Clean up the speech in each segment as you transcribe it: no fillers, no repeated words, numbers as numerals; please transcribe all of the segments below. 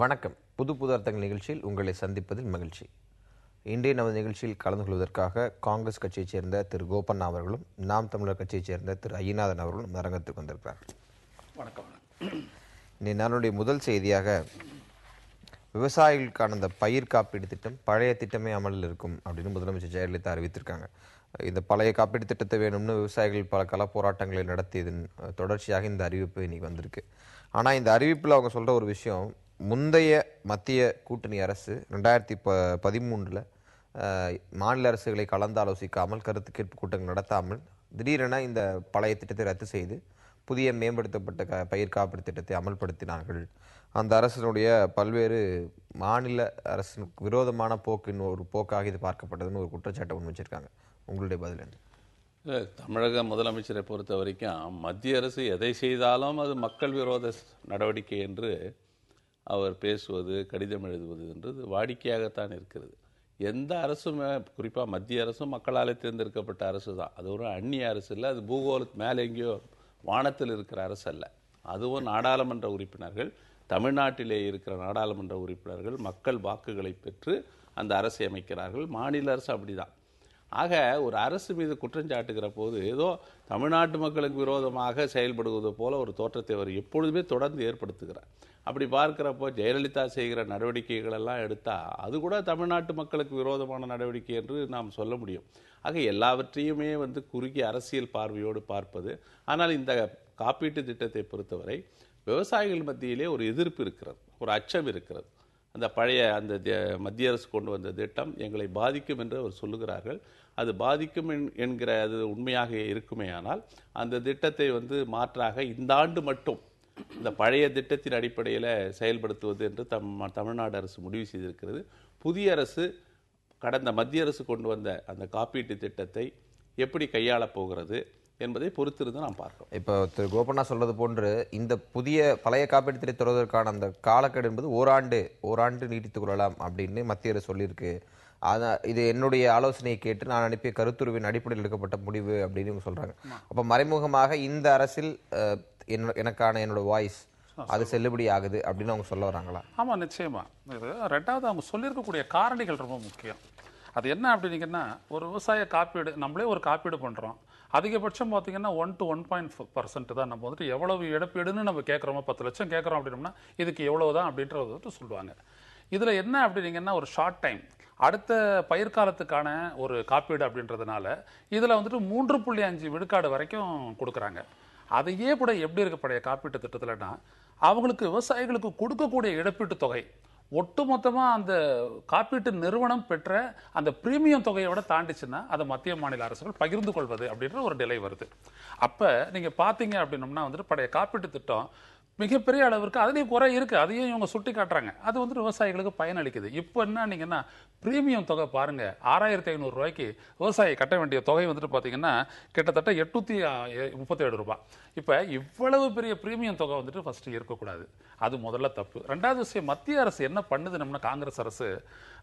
வணக்கம். புது புது அர்த்தங்கள் நிகழ்ச்சியில் உங்களை சந்திப்பதில் மகிழ்ச்சி. இன்றைய நமது நிகழ்ச்சியில் கலந்து கொள்வதற்காக காங்கிரஸ் கட்சியைச் சேர்ந்த திரு கோபண்ணா அவர்களும் நாம் தமிழர் கட்சியைச் சேர்ந்த திரு ஐயநாதன் அவர்களும் அரங்கத்துக்கு வந்திருக்கிறார்கள். வணக்கம். இன்றைய நாளுடைய முதல் செய்தியாக விவசாயிகளுக்கான அந்த பயிர் காப்பீடு திட்டம் பழைய திட்டமே அமலில் இருக்கும் அப்படின்னு முதலமைச்சர் ஜெயலலிதா அறிவித்திருக்காங்க. இந்த பழைய காப்பீடு திட்டத்தை வேணும்னு விவசாயிகள் பல கள போராட்டங்களை நடத்தியதன் தொடர்ச்சியாக இந்த அறிவிப்பு இன்னைக்கு வந்திருக்கு. ஆனால் இந்த அறிவிப்பில் அவங்க சொல்கிற ஒரு விஷயம், முந்தைய மத்திய கூட்டணி அரசு 2013 மாநில அரசுகளை கலந்தாலோசிக்காமல் கருத்து கேட்பு கூட்டங்கள் நடத்தாமல் திடீரென இந்த பழைய திட்டத்தை ரத்து செய்து புதிய மேம்படுத்தப்பட்ட பயிர் காப்பீடு திட்டத்தை அமல்படுத்தினார்கள். அந்த அரசினுடைய பல்வேறு மாநில அரசுக்கு விரோதமான போக்கின் ஒரு போக்காக இது பார்க்கப்பட்டதுன்னு ஒரு குற்றச்சாட்டை முன் வச்சிருக்காங்க. உங்களுடைய பதில் என்ன? தமிழக முதலமைச்சரை பொறுத்த வரைக்கும் மத்திய அரசு எதை செய்தாலும் அது மக்கள் விரோத நடவடிக்கை என்று அவர் பேசுவது, கடிதம் எழுதுவது என்றது வாடிக்கையாகத்தான் இருக்கிறது. எந்த அரசுமே, குறிப்பாக மத்திய அரசும் மக்களால் தேர்ந்தெடுக்கப்பட்ட அரசு தான். அது ஒரு அந்நிய அரசு இல்லை, அது பூகோளத்து மேலே எங்கேயோ வானத்தில் இருக்கிற அரசு அல்ல. அதுவும் நாடாளுமன்ற உறுப்பினர்கள், தமிழ்நாட்டிலே இருக்கிற நாடாளுமன்ற உறுப்பினர்கள் மக்கள் வாக்குகளை பெற்று அந்த அரசை அமைக்கிறார்கள். மாநில அரசு அப்படிதான். ஆக ஒரு அரசு மீது குற்றஞ்சாட்டுகிற போது ஏதோ தமிழ்நாட்டு மக்களுக்கு விரோதமாக செயல்படுவது போல ஒரு தோற்றத்தை அவர் எப்பொழுதுமே தொடர்ந்து ஏற்படுத்துகிறார். அப்படி பார்க்கிறப்போ ஜெயலலிதா செய்கிற நடவடிக்கைகள் எல்லாம் எடுத்தால் அது கூட தமிழ்நாட்டு மக்களுக்கு விரோதமான நடவடிக்கை என்று நாம் சொல்ல முடியும். ஆக எல்லாவற்றையுமே குறுகிய அரசியல் பார்வையோடு பார்ப்பது. ஆனால் இந்த காப்பீட்டு திட்டத்தை பொறுத்தவரை விவசாயிகள் மத்தியிலே ஒரு எதிர்ப்பு இருக்கிறது, ஒரு அச்சம் இருக்கிறது. அந்த பழைய மத்திய அரசு கொண்டு வந்த திட்டம் எங்களை பாதிக்கும் என்று அவர் சொல்லுகிறார்கள். அது பாதிக்கும் என்கிற அது உண்மையாக இருக்குமே ஆனால் அந்த திட்டத்தை மாற்றாக இந்த ஆண்டு மட்டும் இந்த பழைய திட்டத்தின் அடிப்படையில் செயல்படுத்துவது என்று தமிழ்நாடு அரசு முடிவு செய்திருக்கிறது. புதிய அரசு கடந்த மத்திய அரசு கொண்டு வந்த அந்த காப்பீட்டு திட்டத்தை எப்படி கையாளப் போகிறது என்பதை பொறுத்திருந்து நாம் பார்க்கிறோம். இப்போ திரு கோபண்ணா சொல்றது போன்று இந்த புதிய பழைய காப்பீட்டு திட்டத்தை தொடர்வதற்கான அந்த காலக்கெடு என்பது ஓராண்டு நீட்டித்துக் கொள்ளலாம் அப்படின்னு மத்திய அரசு சொல்லியிருக்கு. அதான் இது என்னுடைய ஆலோசனையை கேட்டு நான் அனுப்பிய கருத்துருவின் அடிப்படையில் எடுக்கப்பட்ட முடிவு அப்படின்னு இவங்க சொல்றாங்க. அப்ப மறைமுகமாக இந்த அரசில் எனக்கான என்னோட வாய்ஸ் அது செல்லுபடி ஆகுது அப்படின்னு அவங்க சொல்ல வராங்களா? ஆமா, நிச்சயமா. இது ரெண்டாவது அவங்க சொல்லியிருக்கக்கூடிய காரணிகள் ரொம்ப முக்கியம். அது என்ன அப்படின்னீங்கன்னா, ஒரு விவசாய காப்பீடு நம்மளே ஒரு காப்பீடு பண்றோம். அதிகபட்சம் பார்த்தீங்கன்னா 1 to 1.5% தான் நம்ம எவ்வளவு இழப்பீடுன்னு நம்ம கேட்குறோமோ, 10 லட்சம் கேட்குறோம் அப்படின்னோம்னா இதுக்கு எவ்வளவுதான் அப்படின்றத சொல்லுவாங்க. இதுல என்ன அப்படின்னீங்கன்னா, ஒரு ஷார்ட் டைம் அடுத்த பயிர் காலத்துக்கான ஒரு காப்பீடு அப்படின்றதுனால இதுல 3.5 விழுக்காடு வரைக்கும் கொடுக்குறாங்க. அதையே கூட எப்படி இருக்க பழைய காப்பீட்டு திட்டத்தில்னா, அவங்களுக்கு விவசாயிகளுக்கு கொடுக்கக்கூடிய இழப்பீட்டு தொகை ஒட்டுமொத்தமா அந்த காப்பீட்டு நிறுவனம் பெற்ற அந்த பிரீமியம் தொகையை விட தாண்டிச்சுன்னா அதை மத்திய மாநில அரசுகள் பகிர்ந்து கொள்வது அப்படின்ற ஒரு நிலை வருது. அப்ப நீங்க பாத்தீங்க அப்படின்னம்னா பழைய காப்பீட்டு திட்டம் மிகப்பெரிய அளவிற்கு அதுலேயும் குறை இருக்கு, அதையும் இவங்க சுட்டி காட்டுறாங்க. அது விவசாயிகளுக்கு பயனளிக்குது. இப்போ என்னன்னீங்கன்னா, பிரீமியம் தொகை பாருங்க, 6,500 ரூபாய்க்கு விவசாயி கட்ட வேண்டிய தொகை பாத்தீங்கன்னா கிட்டத்தட்ட 837 ரூபாய். இப்ப இவ்வளவு பெரிய பிரீமியம் தொகை ஃபர்ஸ்ட் இருக்கக்கூடாது. அது முதல்ல தப்பு. ரெண்டாவது விஷயம், மத்திய அரசு என்ன பண்ணுது நம்ம காங்கிரஸ் அரசு,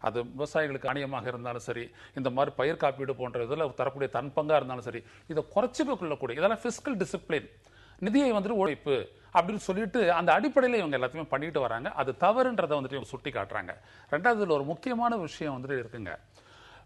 அது விவசாயிகளுக்கு ஆணையமாக இருந்தாலும் சரி, இந்த மாதிரி பயிர் காப்பீடு போன்ற இதில் தரக்கூடிய தன் பங்கா இருந்தாலும் சரி, இதை குறைச்சிக்க கொள்ளக்கூடிய இதெல்லாம் பிஸ்கல் டிசிப்ளின், நிதியை ஒழிப்பு அப்படின்னு சொல்லிட்டு அந்த அடிப்படையில் இவங்க எல்லாத்தையுமே பண்ணிட்டு வராங்க. அது தவறுன்றதை இவங்க சுட்டி காட்டுறாங்க. ரெண்டாவது ஒரு முக்கியமான விஷயம் இருக்குங்க.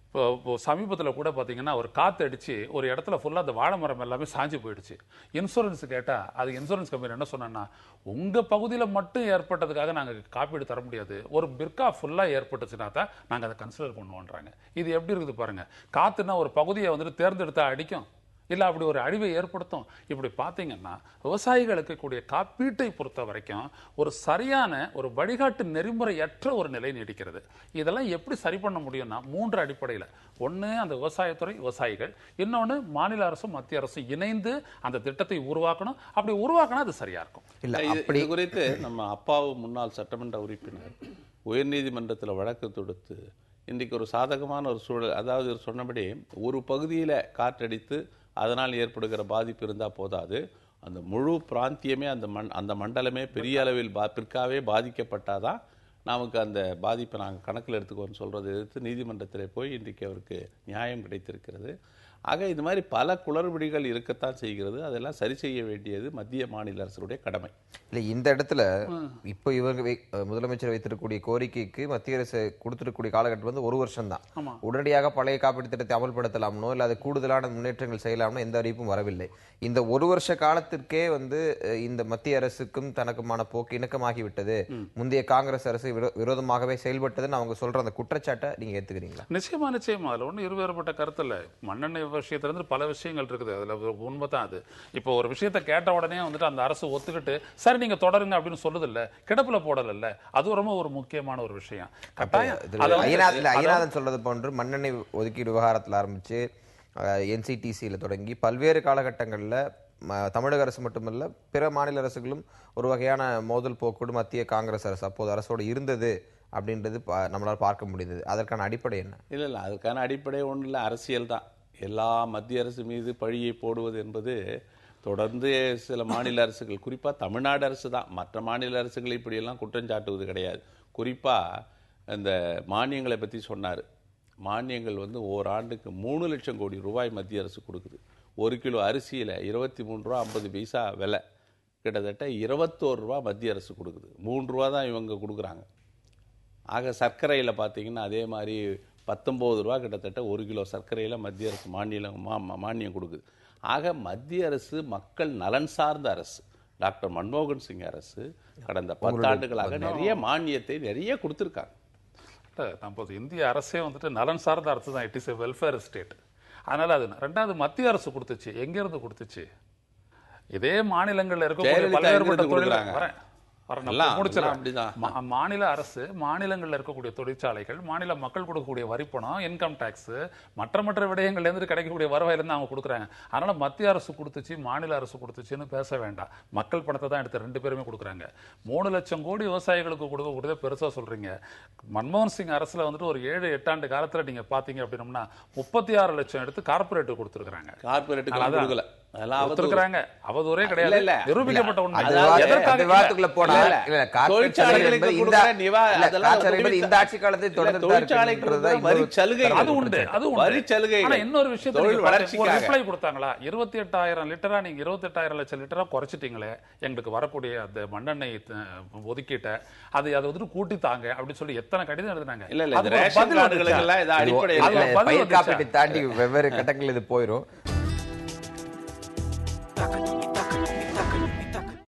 இப்போ சமீபத்தில் கூட பார்த்தீங்கன்னா ஒரு காற்று அடிச்சு ஒரு இடத்துல ஃபுல்லாக அந்த வாழை மரம் எல்லாமே சாஞ்சு போயிடுச்சு. இன்சூரன்ஸ் கேட்டால் அது இன்சூரன்ஸ் கம்பெனி என்ன சொன்னா, உங்கள் பகுதியில் மட்டும் ஏற்பட்டதுக்காக நாங்கள் காப்பீடு தர முடியாது, ஒரு பிற்கா ஃபுல்லாக ஏற்பட்டுச்சுன்னா தான் நாங்கள் அதை கன்சிடர் பண்ணுவோன்றாங்க. இது எப்படி இருக்குது பாருங்க. காற்றுனா ஒரு பகுதியை தேர்ந்தெடுத்தா அடிக்கும், இல்லை அப்படி ஒரு அழிவை ஏற்படுத்தும். இப்படி பார்த்தீங்கன்னா விவசாயிகளுக்கு கூடிய காப்பீட்டை பொறுத்த வரைக்கும் ஒரு சரியான ஒரு வழிகாட்டு நெறிமுறையற்ற ஒரு நிலை நீடிக்கிறது. இதெல்லாம் எப்படி சரி பண்ண முடியும்னா 3 அடிப்படையில். ஒன்று அந்த விவசாயத்துறை, விவசாயிகள். இன்னொன்று மாநில அரசும் மத்திய அரசும் இணைந்து அந்த திட்டத்தை உருவாக்கணும். அப்படி உருவாக்கினா அது சரியா இருக்கும். இது குறித்து நம்ம அப்பாவு முன்னாள் சட்டமன்ற உறுப்பினர் உயர்நீதிமன்றத்தில் வழக்கு தொடுத்து இன்றைக்கு ஒரு சாதகமான ஒரு சூழல், அதாவது சொன்னபடி ஒரு பகுதியில் காற்றடித்து அதனால் ஏற்படுகிற பாதிப்பு இருந்தால் போதாது, அந்த முழு பிராந்தியமே அந்த மண்டலமே பெரிய அளவில் பிற்காவே பாதிக்கப்பட்டாதான் நமக்கு அந்த பாதிப்பை நாங்கள் கணக்கில் எடுத்துக்கோன்னு சொல்றது எதிர்த்து நீதிமன்றத்தில் போய் இன்றைக்கு அவருக்கு நியாயம் கிடைத்திருக்கிறது. ஆக இது மாதிரி பல குளறுபடிகள் இருக்கத்தான் செய்கிறது. அதெல்லாம் சரி செய்ய வேண்டியது மத்திய மாநில அரசுடைய கடமை. இல்லை, இந்த இடத்துல இப்போ இவங்க முதலமைச்சர் வைத்திருக்கக்கூடிய கோரிக்கைக்கு மத்திய அரசு கொடுத்திருக்கக்கூடிய காலகட்டம் வந்து 1 வருஷம் தான். உடனடியாக பழைய காப்பீடு திட்டத்தை அமல்படுத்தலாம்னோ இல்லை அது கூடுதலான முன்னேற்றங்கள் செய்யலாம்னோ எந்த அறிவிப்பும் வரவில்லை. இந்த 1 வருஷ காலத்திற்கே வந்து இந்த மத்திய அரசுக்கும் தனக்குமான போக்கு இணக்கமாகிவிட்டது, முந்தைய காங்கிரஸ் அரசு விரோதமாகவே செயல்பட்டதுன்னு அவங்க சொல்ற அந்த குற்றச்சாட்டை நீங்க ஏத்துக்கிறீங்களா? நிச்சயமா அதுல ஒன்றும் இருவேறுபட்ட கருத்து இல்லை. மண்ணெண்ணெய் விஷயத்துல இருந்து பல விஷயங்கள் இருக்குது. அதுல உண்மைதான் அது. இப்போ ஒரு விஷயத்தை கேட்ட உடனே வந்துட்டு அந்த அரசு ஒத்துக்கிட்டு சரி நீங்க தொடருங்க அப்படின்னு சொல்லுது இல்ல, கிடப்புல போடல. அது ரொம்ப ஒரு முக்கியமான ஒரு விஷயம். ஐயநாதன் சொல்றது போன்று மண்ணெண்ணெய் ஒதுக்கீடு விவகாரத்தில் ஆரம்பிச்சு NCTCல தொடங்கி பல்வேறு காலகட்டங்கள்ல தமிழக அரசு மட்டுமல்ல பிற மாநில அரசுகளும் ஒரு வகையான மோதல் போக்கோடு மத்திய காங்கிரஸ் அரசு அப்போது அரசோடு இருந்தது அப்படின்றது நம்மளால் பார்க்க முடிந்தது. அதற்கான அடிப்படை என்ன? இல்லை, அதற்கான அடிப்படை ஒன்றும் இல்லை, அரசியல் தான். எல்லா மத்திய அரசு மீது பழியை போடுவது என்பது தொடர்ந்து சில மாநில அரசுகள், குறிப்பாக தமிழ்நாடு அரசு தான், மற்ற மாநில அரசுகள் இப்படியெல்லாம் குற்றம் சாட்டுவது கிடையாது. குறிப்பாக இந்த மானியங்களை பற்றி சொன்னார். மானியங்கள் வந்து ஓராண்டுக்கு 3 லட்சம் கோடி ரூபாய் மத்திய அரசு கொடுக்குது. 1 கிலோ அரிசியில் 23 ரூபா 50 பைசா விலை, கிட்டத்தட்ட 21 ரூபா மத்திய அரசு கொடுக்குது. 3 ரூபா தான் இவங்க கொடுக்குறாங்க. ஆக சர்க்கரையில் பார்த்தீங்கன்னா அதே மாதிரி 19 ரூபா கிட்டத்தட்ட 1 கிலோ சர்க்கரையில் மத்திய அரசு மானியம் கொடுக்குது. ஆக மத்திய அரசு மக்கள் நலன் சார்ந்த அரசு. டாக்டர் மன்மோகன் சிங் அரசு கடந்த 10 ஆண்டுகளாக நிறைய மானியத்தை நிறைய கொடுத்துருக்காங்க. நம்ம இந்திய அரசே வந்துட்டு நலன் சார்ந்த அரசு தான். It is a welfare state. அதனால அது ரெண்டாவது மத்திய அரசு கொடுத்துச்சு. எங்க இருந்து கொடுத்துச்சு? இதே மாநிலங்கள்ல இருக்கக்கூடிய பல்வேறுபட்ட தொழில் மாநில அரசு, மாநிலங்கள்ல இருக்கக்கூடிய தொழிற்சாலைகள், மாநில மக்கள் கொடுக்கக்கூடிய வரிப்பணம், இன்கம் டாக்ஸ், மற்ற விடயங்கள்ல இருந்து கிடைக்கக்கூடிய வருவாயில இருந்து அவங்க கொடுக்குறாங்க. அதனால மத்திய அரசு கொடுத்துச்சு மாநில அரசு கொடுத்துச்சுன்னு பேச வேண்டாம். மக்கள் பணத்தை தான் எடுத்து 2 பேருமே கொடுக்குறாங்க. 3 லட்சம் கோடி விவசாயிகளுக்கு கொடுக்கக்கூடியதை பெருசா சொல்றீங்க. மன்மோகன் சிங் அரசுல வந்துட்டு ஒரு 7-8 ஆண்டு காலத்துல நீங்க பாத்தீங்க அப்படின்னா 36 லட்சம் எடுத்து கார்பரேட் கொடுத்துருக்காங்க. கார்பரேட் அவதூறே கிடையாது, நிரூபிக்கப்பட்ட உண்மை. இன்னொரு விஷயத்தை ரிப்ளை கொடுத்தாங்களா? 28,000 லிட்டரா நீங்க 28,000 லட்சம் லிட்டரா குறைச்சிட்டீங்களே, எங்களுக்கு வரக்கூடிய அந்த மண்ணெண்ணெய் ஒதுக்கீட்ட அதை வந்துட்டு கூட்டி தாங்க அப்படின்னு சொல்லி எத்தனை கடிதம் எழுதினாங்க. தாண்டி வெவ்வேறு கட்டங்கள் இது போயிரும்.